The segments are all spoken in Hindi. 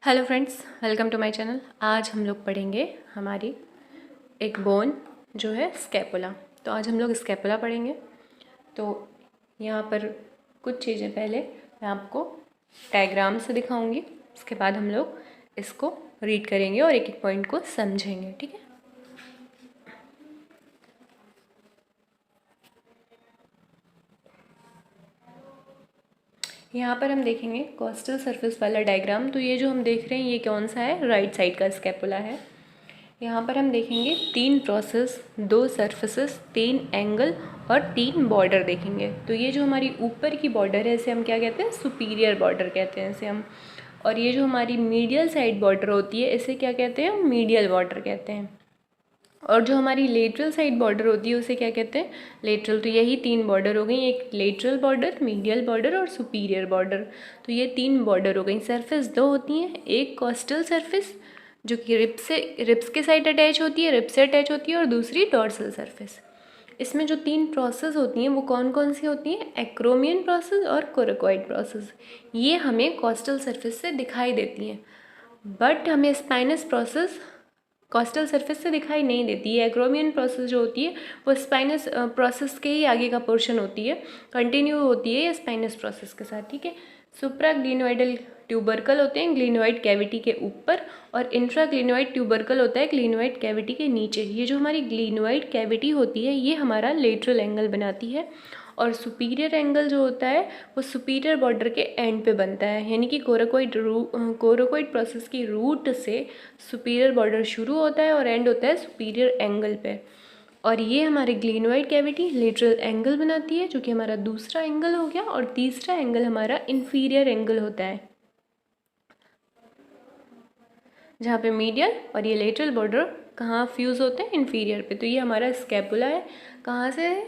Hello friends, welcome to my channel. आज हम लोग पढ़ेंगे हमारी एक बोन जो है स्कैपुला। तो आज हम लोग स्कैपुला पढ़ेंगे। तो यहाँ पर कुछ चीज़ें पहले मैं आपको डायग्राम से दिखाऊंगी, उसके बाद हम लोग इसको रीड करेंगे और एक एक पॉइंट को समझेंगे, ठीक है। यहाँ पर हम देखेंगे कोस्टल सरफेस वाला डायग्राम। तो ये जो हम देख रहे हैं ये कौन सा है, राइट साइड का स्कैपुला है। यहाँ पर हम देखेंगे 3 प्रोसेस, 2 सरफेसेस, 3 एंगल और 3 बॉर्डर देखेंगे। तो ये जो हमारी ऊपर की बॉर्डर है इसे हम क्या कहते हैं, सुपीरियर बॉर्डर कहते हैं इसे हम। और ये जो हमारी मीडियल साइड बॉर्डर होती है इसे क्या कहते हैं, मीडियल बॉर्डर कहते हैं। और जो हमारी लेटरल साइड बॉर्डर होती है उसे क्या कहते हैं, लेटरल। तो यही 3 बॉर्डर हो गई, एक लेटरल बॉर्डर, मीडियल बॉर्डर और सुपीरियर बॉर्डर। तो ये 3 बॉर्डर हो गई। सरफेस 2 होती हैं, एक कोस्टल सरफेस जो कि रिब्स के साइड अटैच होती है, रिब्स से अटैच होती है, और दूसरी डॉर्सल सरफेस। इसमें जो 3 प्रोसेस होती हैं वो कौन कौन सी होती हैं, एक्रोमियन प्रोसेस और कोरेकोइड प्रोसेस। ये हमें कोस्टल सरफेस से दिखाई देती हैं, बट हमें स्पाइनस प्रोसेस कोस्टल सरफेस से दिखाई नहीं देती है। एक्रोमियन प्रोसेस जो होती है वो स्पाइनस प्रोसेस के ही आगे का पोर्शन होती है, कंटिन्यू होती है ये स्पाइनस प्रोसेस के साथ, ठीक है। सुप्रा ग्लिनोइडल ट्यूबरकल होते हैं ग्लिनोइड कैविटी के ऊपर, और इंट्रा ग्लिनोइड ट्यूबरकल होता है ग्लिनोइड कैविटी के नीचे। ये जो हमारी ग्लिनोइड कैविटी होती है ये हमारा लेटरल एंगल बनाती है, और सुपीरियर एंगल जो होता है वो सुपीरियर बॉर्डर के एंड पे बनता है। यानी कि कोरेकोइड प्रोसेस की रूट से सुपीरियर बॉर्डर शुरू होता है और एंड होता है सुपीरियर एंगल पे। और ये हमारे ग्लिनोइड कैविटी लेटरल एंगल बनाती है, जो कि हमारा दूसरा एंगल हो गया। और तीसरा एंगल हमारा इन्फीरियर एंगल होता है, जहाँ पे मीडियल और ये लेटरल बॉर्डर कहाँ फ्यूज़ होते हैं, इन्फीरियर पे। तो ये हमारा स्कैपुला है, कहाँ से है,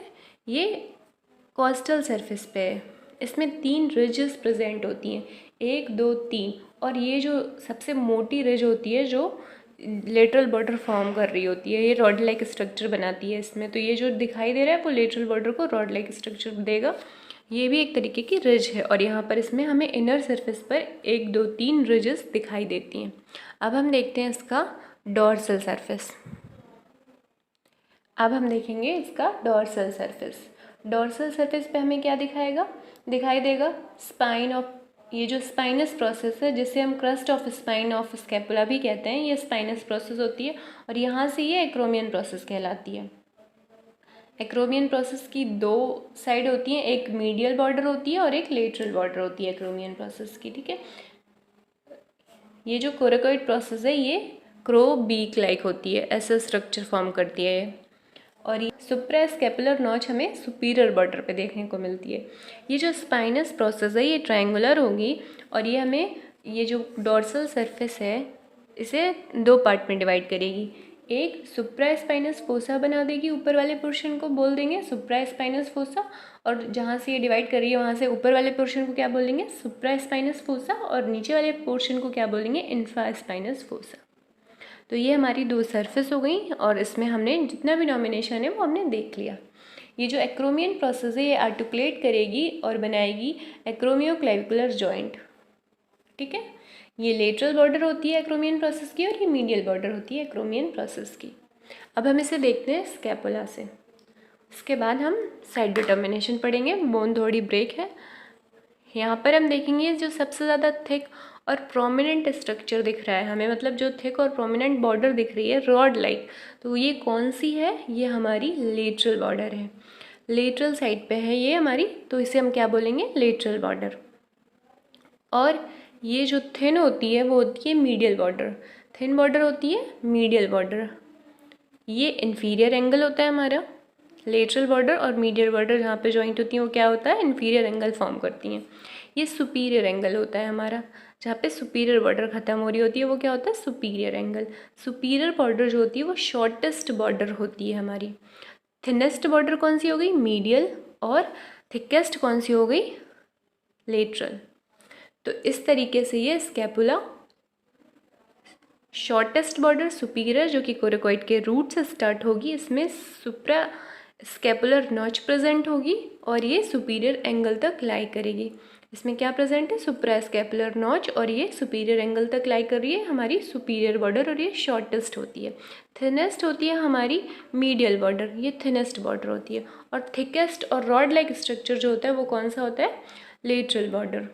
ये कोस्टल सरफेस पे है। इसमें 3 रिजेस प्रेजेंट होती हैं, 1 2 3। और ये जो सबसे मोटी रिज होती है जो लेटरल बॉर्डर फॉर्म कर रही होती है, ये रॉड लाइक स्ट्रक्चर बनाती है इसमें। तो ये जो दिखाई दे रहा है वो लेटरल बॉर्डर को रॉड लाइक स्ट्रक्चर देगा। ये भी एक तरीके की रिज है, और यहाँ पर इसमें हमें इनर सरफेस पर 1 2 3 रिजेस दिखाई देती हैं। अब हम देखते हैं इसका डॉर्सल सरफेस। अब हम देखेंगे इसका डॉर्सल सरफेस। डॉर्सल सरफेस पे हमें क्या दिखाई देगा स्पाइन ऑफ, ये जो स्पाइनस प्रोसेस है जिसे हम crust of spine of scapula भी कहते हैं, ये स्पाइनस प्रोसेस होती है। और यहाँ से ये एक्रोमियन प्रोसेस कहलाती है। एक्रोमियन प्रोसेस की 2 साइड होती हैं, एक मीडियल बॉर्डर होती है और एक लेटरल बॉर्डर होती है एक्रोमियन प्रोसेस की, ठीक है। ये जो कोरेकोइड प्रोसेस है ये क्रो बीक लाइक होती है, ऐसा स्ट्रक्चर फॉर्म करती है ये। और ये सुप्रा स्कैपुलर नॉच हमें सुपीरियर बॉर्डर पे देखने को मिलती है। ये जो स्पाइनस प्रोसेस है ये ट्रायंगुलर होगी, और ये हमें ये जो डॉर्सल सरफेस है इसे 2 पार्ट में डिवाइड करेगी। एक सुप्रा स्पाइनस फोसा बना देगी, ऊपर वाले पोर्शन को बोल देंगे सुप्रा स्पाइनस फोसा, और जहाँ से ये डिवाइड कर रही है वहाँ से ऊपर वाले पोर्शन को क्या बोलेंगे, सुप्रा स्पाइनस फोसा, और नीचे वाले पोर्शन को क्या बोलेंगे, इंफ्रा स्पाइनस फोसा। तो ये हमारी 2 सरफेस हो गई, और इसमें हमने जितना भी डोमिनेशन है वो हमने देख लिया। ये जो एक्रोमियन प्रोसेस है ये आर्टिकुलेट करेगी और बनाएगी एक्रोमियोक्लेविकुलर जॉइंट, ठीक है। ये लेटरल बॉर्डर होती है एक्रोमियन प्रोसेस की, और ये मीडियल बॉर्डर होती है एक्रोमियन प्रोसेस की। अब हम इसे देखते हैं स्कैपुला से, उसके बाद हम साइड डिटर्मिनेशन पढ़ेंगे। बोन थोड़ी ब्रेक है। यहाँ पर हम देखेंगे जो सबसे ज़्यादा थिक और प्रोमिनेंट स्ट्रक्चर दिख रहा है हमें, मतलब जो थिक और प्रोमिनेंट बॉर्डर दिख रही है रॉड लाइक, तो ये कौन सी है, ये हमारी लेटरल बॉर्डर है, लेटरल साइड पे है ये हमारी। तो इसे हम क्या बोलेंगे, लेटरल बॉर्डर। और ये जो थिन होती है वो होती है मीडियल बॉर्डर, थिन बॉर्डर होती है मीडियल बॉर्डर। ये इन्फीरियर एंगल होता है हमारा। लेटरल बॉर्डर और मीडियल बॉर्डर जहाँ पे जॉइंट होती हैं वो क्या होता है, इन्फीरियर एंगल फॉर्म करती हैं। ये सुपीरियर एंगल होता है हमारा, जहाँ पे सुपीरियर बॉर्डर ख़त्म हो रही होती है वो क्या होता है, सुपीरियर एंगल। सुपीरियर बॉर्डर जो होती है वो शॉर्टेस्ट बॉर्डर होती है हमारी। थिनेस्ट बॉर्डर कौन सी हो गई, मीडियल, और थिकेस्ट कौन सी हो गई, लेटरल। तो इस तरीके से ये स्कैपुला शॉर्टेस्ट बॉर्डर सुपीरियर जो कि कोरेकोइड के रूट से स्टार्ट होगी, इसमें सुप्रा स्कैपुलर नॉच प्रेजेंट होगी, और ये सुपीरियर एंगल तक लाई करेगी। इसमें क्या प्रेजेंट है, सुप्रास्कैपुलर नॉच, और ये सुपीरियर एंगल तक लाई कर रही है हमारी सुपीरियर बॉर्डर, और ये शॉर्टेस्ट होती है। थिनेस्ट होती है हमारी मीडियल बॉर्डर, ये थिनेस्ट बॉर्डर होती है। और थिकेस्ट और रॉड लाइक स्ट्रक्चर जो होता है वो कौन सा होता है, लेटरल बॉर्डर।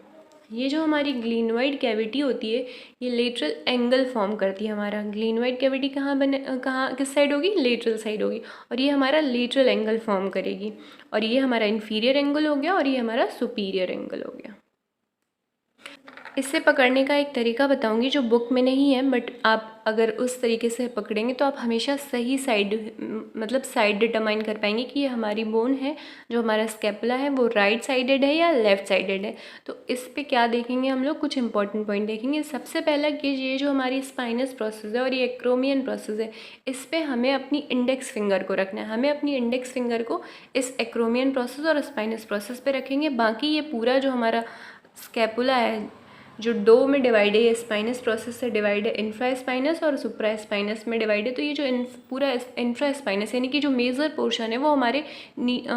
ये जो हमारी ग्लीनोइड कैविटी होती है ये लेटरल एंगल फॉर्म करती है। हमारा ग्लीनोइड कैविटी कहाँ किस साइड होगी, लेटरल साइड होगी, और ये हमारा लेटरल एंगल फॉर्म करेगी। और ये हमारा इन्फीरियर एंगल हो गया और ये हमारा सुपीरियर एंगल हो गया। इससे पकड़ने का एक तरीका बताऊंगी जो बुक में नहीं है, बट आप अगर उस तरीके से पकड़ेंगे तो आप हमेशा सही साइड मतलब साइड डिटरमाइन कर पाएंगे कि ये हमारी बोन है, जो हमारा स्कैपुला है वो राइट साइडेड है या लेफ़्ट साइडेड है। तो इस पे क्या देखेंगे हम लोग, कुछ इंपॉर्टेंट पॉइंट देखेंगे। सबसे पहला कि ये जो हमारी स्पाइनस प्रोसेस है और ये एक्रोमियन प्रोसेस है, इस पर हमें अपनी इंडेक्स फिंगर को रखना है। हमें अपनी इंडेक्स फिंगर को इस एक्रोमियन प्रोसेस और स्पाइनस प्रोसेस पे रखेंगे। बाकी ये पूरा जो हमारा स्कैपुला है जो दो में डिवाइड है, ये स्पाइनस प्रोसेस से डिवाइड है, इंफ्रा स्पाइनस और सुप्रा स्पाइनस में डिवाइड है। तो ये जो पूरा इंफ्रा स्पाइनस यानी कि जो मेजर पोर्शन है वो हमारे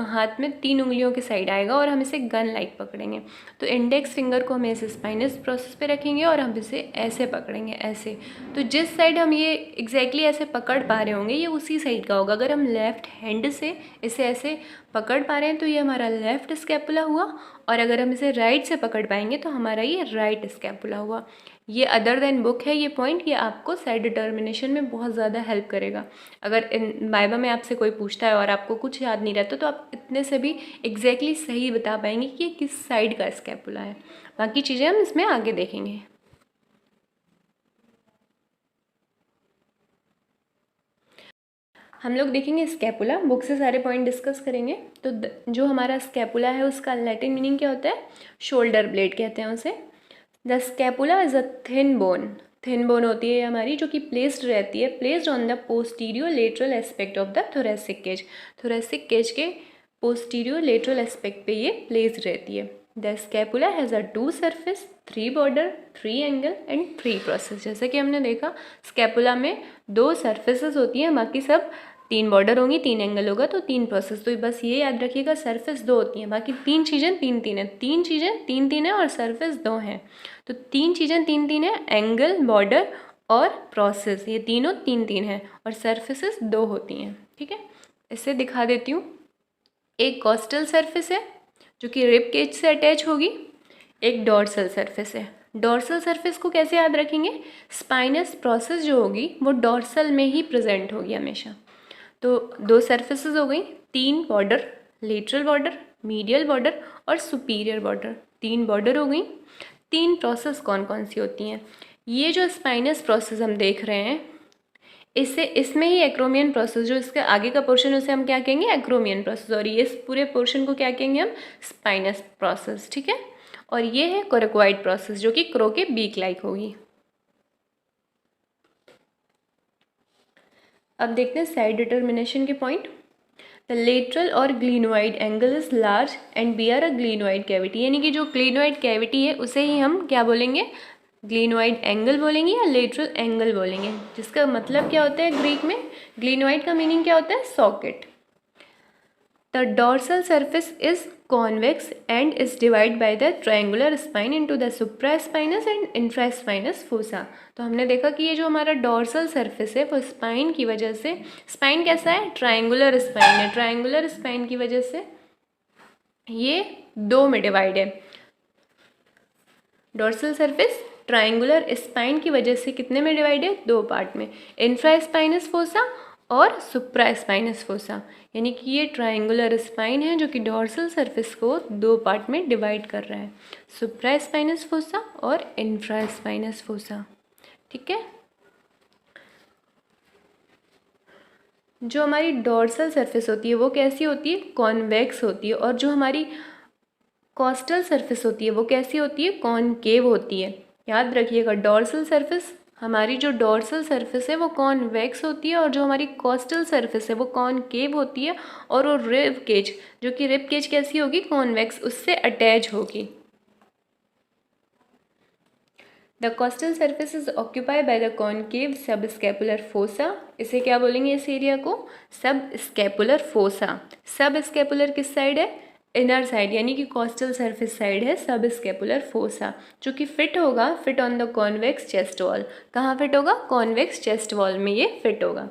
हाथ में 3 उंगलियों के साइड आएगा और हम इसे गन लाइक पकड़ेंगे। तो इंडेक्स फिंगर को हम ऐसे स्पाइनस प्रोसेस पे रखेंगे और हम इसे ऐसे पकड़ेंगे, ऐसे। तो जिस साइड हम ये एग्जैक्टली ऐसे पकड़ पा रहे होंगे ये उसी साइड का होगा। अगर हम लेफ्ट हैंड से इसे ऐसे पकड़ पा रहे हैं तो ये हमारा लेफ्ट स्कैपुला हुआ, और अगर हम इसे राइट से पकड़ पाएंगे तो हमारा ये राइट स्कैपुला हुआ। ये अदर देन बुक है ये पॉइंट, ये आपको साइड डिटर्मिनेशन में बहुत ज़्यादा हेल्प करेगा। अगर वाइवा में आपसे कोई पूछता है और आपको कुछ याद नहीं रहता तो आप इतने से भी एग्जैक्टली सही बता पाएंगे कि ये किस साइड का स्कैपुला है। बाकी चीज़ें हम इसमें आगे देखेंगे। हम लोग देखेंगे स्कैपुला, बुक से सारे पॉइंट डिस्कस करेंगे। तो जो हमारा स्कैपुला है उसका लैटिन मीनिंग क्या होता है, शोल्डर ब्लेड कहते हैं उसे। The scapula is a thin bone, thin bone होती है हमारी जो कि प्लेस्ड रहती है, placed on the posterior lateral aspect of the thoracic cage. Thoracic cage के पोस्टीरियर लेटरल एस्पेक्ट पे ये प्लेस्ड रहती है। The scapula has a 2 surface, 3 border, 3 angle and 3 process. जैसे कि हमने देखा स्कैपुला में 2 सरफेसेस होती हैं, बाकी सब 3 बॉर्डर होंगी, 3 एंगल होगा, तो 3 प्रोसेस। तो बस ये याद रखिएगा सरफेस 2 होती हैं, बाकी 3 चीज़ें 3-3 है, 3 चीज़ें 3-3 है और सरफेस 2 हैं। तो 3 चीज़ें 3-3 है, एंगल, बॉर्डर और प्रोसेस, ये तीनों 3-3 है और सरफेसेस 2 होती हैं। ठीक है, इसे दिखा देती हूँ। एक कोस्टल सरफेस है जो कि रिब केज से अटैच होगी, एक डॉर्सल सरफेस है। डॉर्सल सरफेस को कैसे याद रखेंगे, स्पाइनस प्रोसेस जो होगी वो डॉर्सल में ही प्रेजेंट होगी हमेशा। तो 2 सरफेसेस हो गई, 3 border, lateral border, medial border और सुपीरियर बॉर्डर, 3 बॉर्डर हो गई। 3 प्रोसेस कौन कौन सी होती हैं, ये जो स्पाइनस प्रोसेस हम देख रहे हैं इसमें ही एक्रोमियन प्रोसेस, जो इसके आगे का पोर्शन उसे हम क्या कहेंगे, एक्रोमियन प्रोसेस, और ये इस पूरे पोर्शन को क्या कहेंगे हम, स्पाइनस प्रोसेस। ठीक है, और ये है कोरेकोइड प्रोसेस जो कि क्रो के बीक लाइक होगी। अब देखते हैं साइड डिटर्मिनेशन के पॉइंट। द लेटरल और glenoid angle is large and bear a glenoid cavity, यानी कि जो ग्लीनोइड कैविटी है उसे ही हम क्या बोलेंगे, ग्लीनोइड एंगल बोलेंगे या लेटरल एंगल बोलेंगे, जिसका मतलब क्या होता है ग्रीक में, ग्लीनोइड का मीनिंग क्या होता है, socket. The dorsal surface is convex and is divide by the triangular spine into the supraspinous and infraspinous fossa. तो हमने देखा कि ये जो हमारा डॉर्सल सरफेस है वो स्पाइन की वजह से, स्पाइन कैसा है, ट्रायंगुलर स्पाइन है, ट्रायंगुलर स्पाइन की वजह से ये 2 में डिवाइड है। डॉर्सल सरफेस ट्रायंगुलर स्पाइन की वजह से कितने में डिवाइड है, 2 पार्ट में, इंफ्रास्पाइनस फोसा और सुप्रास्पाइनस फोसा। यानी कि ये ट्रायंगुलर स्पाइन है जो कि डॉर्सल सरफेस को 2 पार्ट में डिवाइड कर रहा है, सुप्रास्पाइनस फोसा और इंफ्रास्पाइनस फोसा। ठीक है, जो हमारी डॉर्सल सरफेस होती है वो कैसी होती है, कॉन्वेक्स होती है, और जो हमारी कोस्टल सरफेस होती है वो कैसी होती है, कॉनकेव होती है। याद रखिएगा, डॉर्सल सरफेस, हमारी जो डॉर्सल सरफेस है वो कॉन्वेक्स होती है और जो हमारी कोस्टल सरफेस है वो कॉनकेव होती है, और वो रिब केज, जो कि रिब केज कैसी होगी, कॉन्वेक्स, उससे अटैच होगी। The coastal surface is occupied by the concave सब स्कैपुलर फोसा, इसे क्या बोलेंगे इस एरिया को, सब स्कैपुलर फोसा। सब स्कैपुलर किस साइड है, इनर साइड यानी कि कोस्टल सरफेस साइड है सब स्केपुलर फोसा, जो कि फिट होगा, fit on the convex chest wall. कहाँ फिट होगा? कॉन्वेक्स चेस्ट वॉल में ये फिट होगा।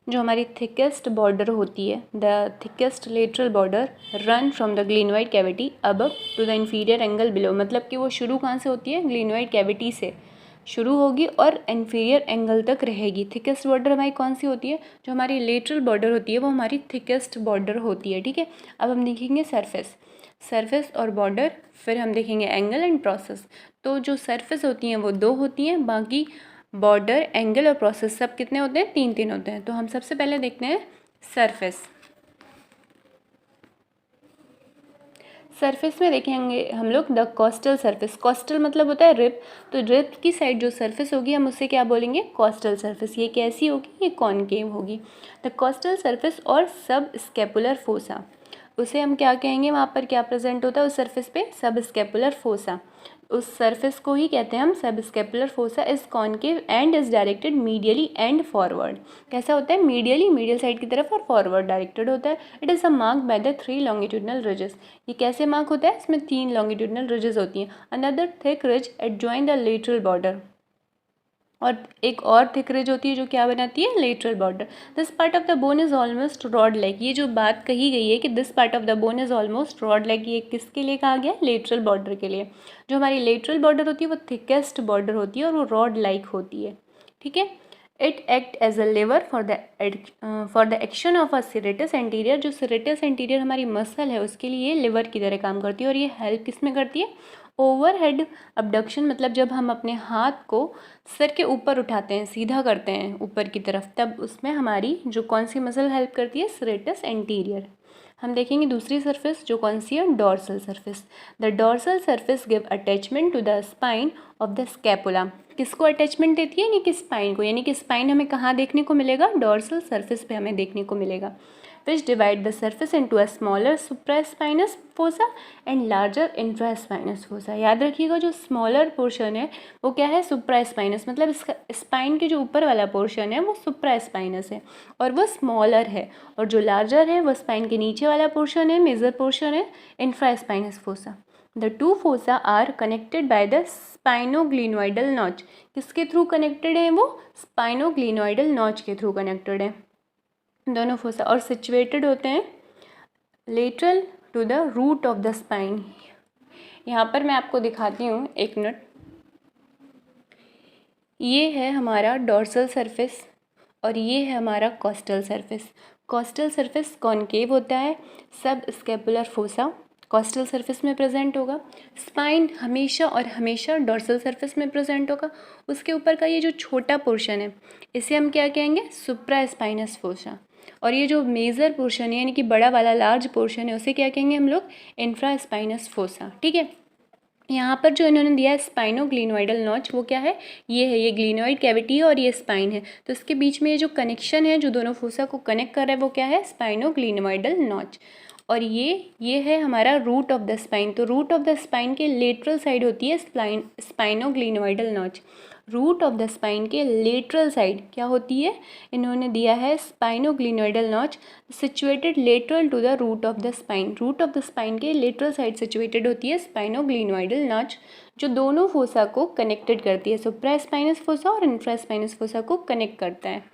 जो हमारी थिकेस्ट बॉर्डर होती है, the thickest lateral border run from the glenoid cavity above to the inferior angle below, मतलब कि वो शुरू कहाँ से होती है? ग्लेनोइड कैविटी से शुरू होगी और इंफीरियर एंगल तक रहेगी। थिकेस्ट बॉर्डर हमारी कौन सी होती है? जो हमारी लेटरल बॉर्डर होती है वो हमारी थिकेस्ट बॉर्डर होती है, ठीक है। अब हम देखेंगे सरफेस और बॉर्डर, फिर हम देखेंगे एंगल एंड प्रोसेस। तो जो सरफेस होती हैं वो 2 होती हैं, बाकी बॉर्डर, एंगल और प्रोसेस सब कितने होते हैं? 3 होते हैं। तो हम सबसे पहले देखते हैं सरफेस में देखेंगे हम लोग द कोस्टल सरफेस। कोस्टल मतलब होता है रिब, तो रिब की साइड जो सरफेस होगी हम उससे क्या बोलेंगे? Coastal surface. ये कैसी होगी? ये कॉनकेव होगी। द कोस्टल सरफेस और सब स्केपुलर फोसा, उसे हम क्या कहेंगे? वहाँ पर क्या प्रेजेंट होता है उस सरफेस पे? सब स्केपुलर फोसा। उस सरफेस को ही कहते हैं हम सब scapular fossa. Is concave and is directed medially and forward. कैसा होता है? मीडियली, मीडियल साइड की तरफ, और फॉरवर्ड डायरेक्टेड होता है। It is a mark by the 3 longitudinal ridges. ये कैसे मार्क होता है? इसमें 3 लॉन्गिट्यूडनल रिजेस होती हैं। Another thick ridge adjoin the lateral border, और एक और थिक रिज होती है जो क्या बनाती है? Lateral border. This part of the bone is almost rod like. ये जो बात कही गई है कि this part of the bone is almost rod like, ये किसके लिए कहा गया? लेटरल बॉर्डर के लिए। जो हमारी लेटरल बॉर्डर होती है वो थिकेस्ट बॉर्डर होती है और वो रॉड लाइक होती है, ठीक है। It act as a lever for the action of a serratus anterior. जो सिरेटस एंटीरियर हमारी मसल है उसके लिए लिवर की तरह काम करती है। और ये हेल्प किस में करती है? ओवरहेड अबडक्शन, मतलब जब हम अपने हाथ को सर के ऊपर उठाते हैं, सीधा करते हैं ऊपर की तरफ, तब उसमें हमारी जो कौन सी मसल हेल्प करती है? Serratus anterior. हम देखेंगे दूसरी सरफेस जो कौन सी है? Dorsal surface. The dorsal surface give attachment to the spine of the scapula. किसको अटैचमेंट देती है? यानी कि स्पाइन को। यानी कि स्पाइन हमें कहाँ देखने को मिलेगा? डॉर्सल सरफेस पे हमें देखने को मिलेगा। which divide the surface into a smaller supraspinous fossa and larger infraspinous fossa। याद रखिएगा जो स्मॉलर पोर्शन है वो क्या है? सुप्रास्पाइनस, मतलब इसका स्पाइन के जो ऊपर वाला पोर्शन है वो सुप्रास्पाइनस है और वो स्मॉलर है, और जो लार्जर है वो स्पाइन के नीचे वाला पोर्शन है, मेजर पोर्शन है, infraspinous fossa. The two fossa are connected by the spinoglenoidal notch. किसके थ्रू कनेक्टेड है वो? स्पाइनोग्लिनोइडल नॉच के थ्रू कनेक्टेड है दोनों फोसा, और सिचुएटेड होते हैं lateral to the root of the spine. यहाँ पर मैं आपको दिखाती हूँ, एक मिनट। ये है हमारा डॉर्सल सरफेस और ये है हमारा coastal surface. Coastal surface concave होता है, सब स्केपुलर फोसा कोस्टल सरफेस में प्रेजेंट होगा। स्पाइन हमेशा और हमेशा डॉर्सल सरफेस में प्रेजेंट होगा। उसके ऊपर का ये जो छोटा पोर्शन है इसे हम क्या कहेंगे? सुप्रास्पाइनस फोसा। और ये जो मेजर पोर्शन है यानी कि बड़ा वाला लार्ज पोर्शन है उसे क्या कहेंगे हम लोग? इंफ्रास्पाइनस फोसा, ठीक है। यहाँ पर जो इन्होंने दिया है स्पाइनोग्लिनोइडल नॉच, वो क्या है? ये है, ये ग्लिनोइड कैविटी है और ये स्पाइन है, तो इसके बीच में ये जो कनेक्शन है जो दोनों फोसा को कनेक्ट कर रहा है वो क्या है? Spinoglenoidal notch. और ये है हमारा रूट ऑफ द स्पाइन। तो रूट ऑफ द स्पाइन के लेटरल साइड होती है spinoglenoidal notch. Root of the spine के लेटरल साइड क्या होती है? इन्होंने दिया है spinoglenoidal notch situated lateral to the root of the spine. Root of the spine के लेटरल साइड सिचुएटेड होती है स्पाइनोग्लिनोइडल नॉच, जो दोनों फोसा को कनेक्टेड करती है। सुप्रास्पाइनस फोसा और इंफ्रास्पाइनस फोसा को कनेक्ट करता है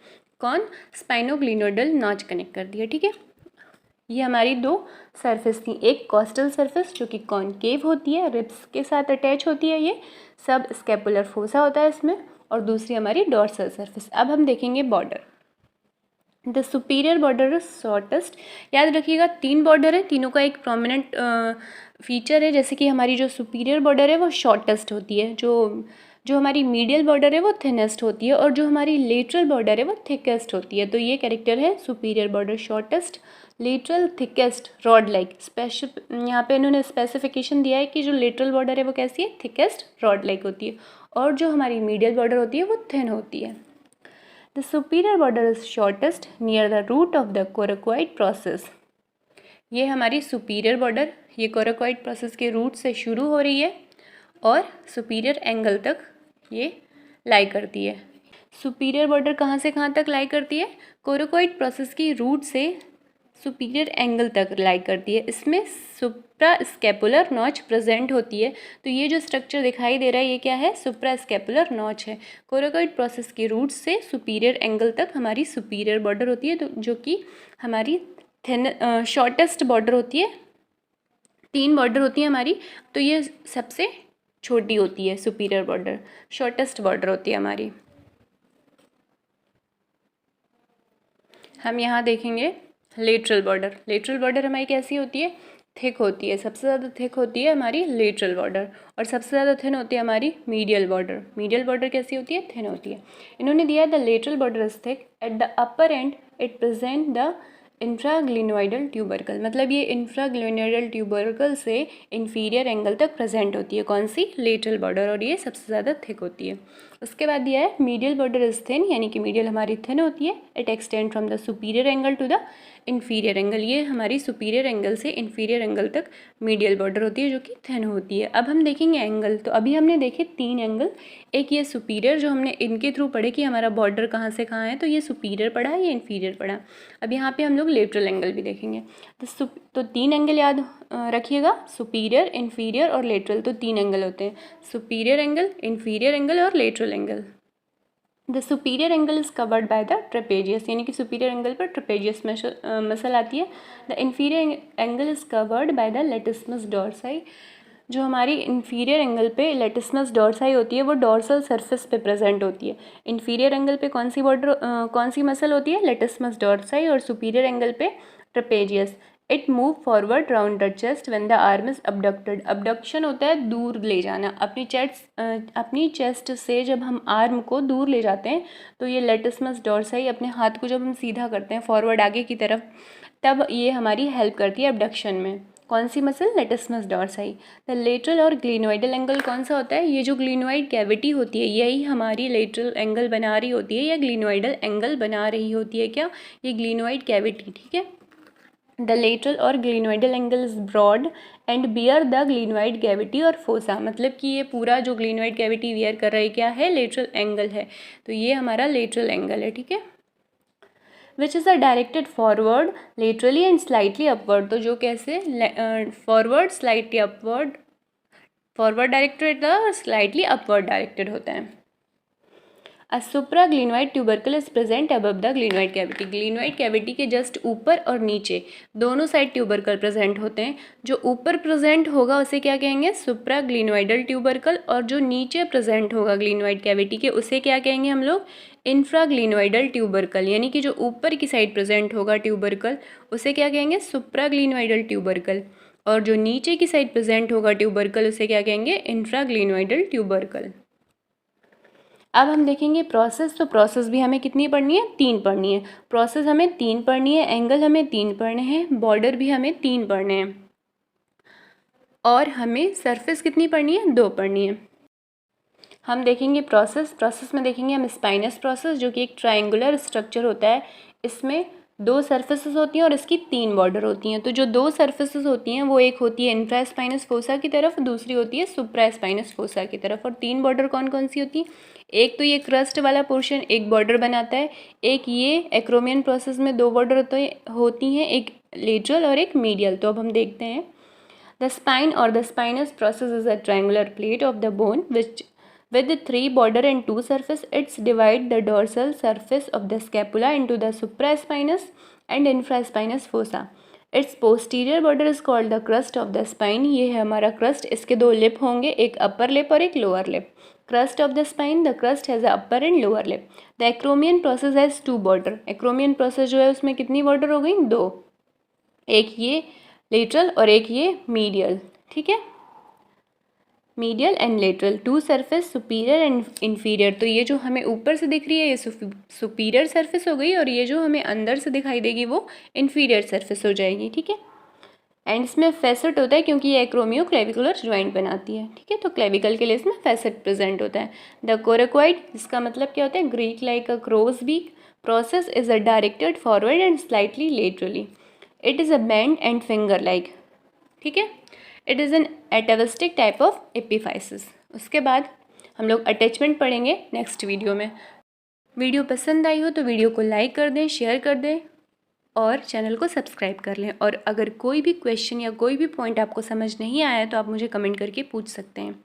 कौन? स्पाइनोग्लिनोइडल नॉच कनेक्ट करती है, ठीक है। ये हमारी 2 सरफेस थी, एक कोस्टल सरफेस जो कि कॉनकेव होती है, रिब्स के साथ अटैच होती है, ये सब स्केपुलर फोसा होता है इसमें, और दूसरी हमारी डॉर्सल सरफेस। अब हम देखेंगे border. The superior border is shortest. याद रखिएगा 3 बॉर्डर है, तीनों का एक प्रोमिनेंट फीचर है, जैसे कि हमारी जो सुपीरियर बॉर्डर है वो शॉर्टेस्ट होती है, जो हमारी मीडियल बॉर्डर है वो थिनेस्ट होती है, और जो हमारी लेटरल बॉर्डर है वो थिकेस्ट होती है। तो ये कैरेक्टर है superior border shortest, lateral thickest, rod like. यहाँ पे इन्होंने स्पेसिफिकेशन दिया है कि जो लेटरल बॉर्डर है वो कैसी है? थिकेस्ट, रॉड लाइक होती है, और जो हमारी मीडियल बॉर्डर होती है वो थिन होती है। The superior border is shortest near the root of the coracoid process. ये हमारी सुपीरियर बॉर्डर, ये कोरकोइड प्रोसेस के रूट से शुरू हो रही है और सुपीरियर एंगल तक ये लाई करती है। सुपीरियर बॉर्डर कहाँ से कहाँ तक लाई करती है? कोरकोइड प्रोसेस की रूट से सुपीरियर एंगल तक लाई करती है। इसमें सुप्रा स्कैपुलर नॉच प्रेजेंट होती है। तो ये जो स्ट्रक्चर दिखाई दे रहा है ये क्या है, सुप्रा स्कैपुलर नॉच है। कोरेकॉइड प्रोसेस के रूट से सुपीरियर एंगल तक हमारी सुपीरियर बॉर्डर होती है, तो जो कि हमारी थिन शॉर्टेस्ट बॉर्डर होती है। 3 बॉर्डर होती है हमारी, तो ये सबसे छोटी होती है सुपीरियर बॉर्डर, शॉर्टेस्ट बॉर्डर होती है हमारी। हम यहाँ देखेंगे लेटरल बॉर्डर। लेटरल बॉर्डर हमारी कैसी होती है, थिक होती है। सबसे ज़्यादा थिक होती है हमारी लेटरल बॉर्डर, और सबसे ज़्यादा थिन होती है हमारी मीडियल बॉर्डर। मीडियल बॉर्डर कैसी होती है, थिन होती है। इन्होंने दिया है the lateral border is thick at the upper end it present the infraglenoidal tubercle, मतलब ये इंफ्राग्लिनोइडल ट्यूबरकल से इन्फीरियर एंगल तक प्रेजेंट होती है। कौन सी, लेटरल बॉर्डर, और ये सबसे ज़्यादा थिक होती है। उसके बाद दिया है मीडियल बॉर्डर इज थिन, यानी कि मीडियल हमारी थिन होती है। It extend from the superior angle to the inferior angle, ये हमारी सुपीरियर एंगल से इन्फीरियर एंगल तक मीडियल बॉर्डर होती है जो कि थिन होती है। अब हम देखेंगे एंगल। तो अभी हमने देखे 3 एंगल, एक ये सुपीरियर जो हमने इनके थ्रू पढ़े कि हमारा बॉर्डर कहाँ से कहाँ है, तो ये सुपीरियर पढ़ा है, ये इन्फीरियर पढ़ा। अब यहाँ पे हम लोग लेटरल एंगल भी देखेंगे। तो 3 एंगल याद रखिएगा, सुपीरियर, इन्फीरियर और लेटरल। तो 3 एंगल होते हैं, सुपीरियर एंगल, इन्फीरियर एंगल और lateral angle. The superior angle is covered by the trapezius, यानी कि सुपीरियर एंगल पर ट्रेपेजियस मसल आती है। The inferior angle is covered by the latissimus dorsi, जो हमारी इन्फीरियर एंगल पे लेटिस्मस डॉर्साई होती है वो डॉर्सल सरफेस पे प्रेजेंट होती है। इन्फीरियर एंगल पे कौन सी मसल होती है, लेटिस्मस डॉर्साई, और सुपीरियर एंगल पे trapezius. It move forward round the chest when the arm is abducted. Abduction होता है दूर ले जाना, अपनी चेस्ट से जब हम आर्म को दूर ले जाते हैं तो ये लेटिस्मस डॉर्साई, अपने हाथ को जब हम सीधा करते हैं फॉरवर्ड आगे की तरफ, तब ये हमारी हेल्प करती है अबडक्शन में। कौन सी मसल, लेटिस्मस डॉर्साई। द लेटरल और ग्लिनोइडल एंगल कौन सा होता है, ये जो ग्लिनोइड कैविटी होती है यही हमारी लेटरल एंगल बना रही होती है, या ग्लिनोइडल एंगल बना रही होती है। क्या, ये ग्लिनोइड कैविटी, ठीक है। द लेटरल और glenoidal angle is broad and bear the glenoid cavity और फोसा, मतलब कि ये पूरा जो ग्लिनोइड कैविटी वियर कर रहा है क्या है, लेटरल एंगल है। तो ये हमारा लेटरल एंगल है, ठीक है। Which is a directed forward laterally and slightly upward, तो जो कैसे forward slightly upward, forward directed और स्लाइटली अपवर्ड डायरेक्टेड होता है। A supraglenoid tubercle is present above the glenoid cavity, glenoid cavity के जस्ट ऊपर और नीचे दोनों साइड ट्यूबरकल प्रेजेंट होते हैं। जो ऊपर प्रेजेंट होगा उसे क्या कहेंगे, सुप्राग्लिनोइडल ट्यूबरकल, और जो नीचे प्रेजेंट होगा ग्लिनोइड कैविटी के उसे क्या कहेंगे हम लोग, इंफ्राग्लिनोइडल ट्यूबरकल, यानी कि जो ऊपर की साइड प्रेजेंट होगा ट्यूबरकल उसे क्या कहेंगे, सुप्राग्लिनोइडल ट्यूबरकल, और जो नीचे की साइड प्रेजेंट होगा ट्यूबरकल उसे क्या कहेंगे, इंफ्राग्लिनोइडल ट्यूबरकल। अब हम देखेंगे प्रोसेस। तो प्रोसेस भी हमें कितनी पढ़नी है, 3 पढ़नी है। प्रोसेस हमें 3 पढ़नी है, एंगल हमें 3 पढ़ने हैं, बॉर्डर भी हमें 3 पढ़ने हैं, और हमें सरफेस कितनी पढ़नी है, 2 पढ़नी है। हम देखेंगे प्रोसेस। प्रोसेस में देखेंगे हम स्पाइनस प्रोसेस, जो कि एक ट्रायंगुलर स्ट्रक्चर होता है। इसमें 2 सरफेसेस होती हैं और इसकी 3 बॉर्डर होती हैं। तो जो 2 सरफेसेस होती हैं वो एक होती है इंफ्रास्पाइनस फोसा की तरफ, दूसरी होती है सुप्रास्पाइनस फोसा की तरफ। और 3 बॉर्डर कौन कौन सी होती है, एक तो ये क्रस्ट वाला पोर्शन एक बॉर्डर बनाता है, एक ये एक्रोमियन प्रोसेस में 2 बॉर्डर होती हैं, एक लेटरल और एक मीडियल। तो अब हम देखते हैं। द स्पाइन और the spinous process is a triangular plate of the bone which with 3 border and 2 surface. It's divide the dorsal surface of the scapula into the supraspinous and infraspinous fossa. Its posterior border is called the crust of the spine. ये है हमारा crust, इसके 2 lip होंगे, एक upper lip और एक lower lip. Crust of the spine, the crust has a upper and lower lip. The acromion process has 2 border. acromion process जो है उसमें कितनी border हो गई, 2, एक ये lateral और एक ये medial, ठीक है। Medial and lateral, 2 surface superior and inferior. तो ये जो हमें ऊपर से दिख रही है ये सुपीरियर सरफेस हो गई, और ये जो हमें अंदर से दिखाई देगी वो इन्फीरियर सरफेस हो जाएगी, ठीक है। एंड इसमें फैसेट होता है क्योंकि ये एक्रोमियो क्लेविकुलर ज्वाइंट बनाती है, ठीक है। तो क्लेविकल के लिए इसमें फैसेट प्रेजेंट होता है। द कोरेक्वाइड, इसका मतलब क्या होता है, Greek like a crow's beak. Process is a directed forward and slightly laterally. It is a bent and finger like, ठीक है। It is an atavistic type of epiphysis. उसके बाद हम लोग अटैचमेंट पढ़ेंगे नेक्स्ट वीडियो में। वीडियो पसंद आई हो तो वीडियो को लाइक कर दें, शेयर कर दें। और चैनल को सब्सक्राइब कर लें। और अगर कोई भी क्वेश्चन या कोई भी पॉइंट आपको समझ नहीं आया है तो आप मुझे कमेंट करके पूछ सकते हैं।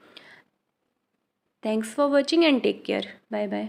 Thanks for watching and take care. Bye bye.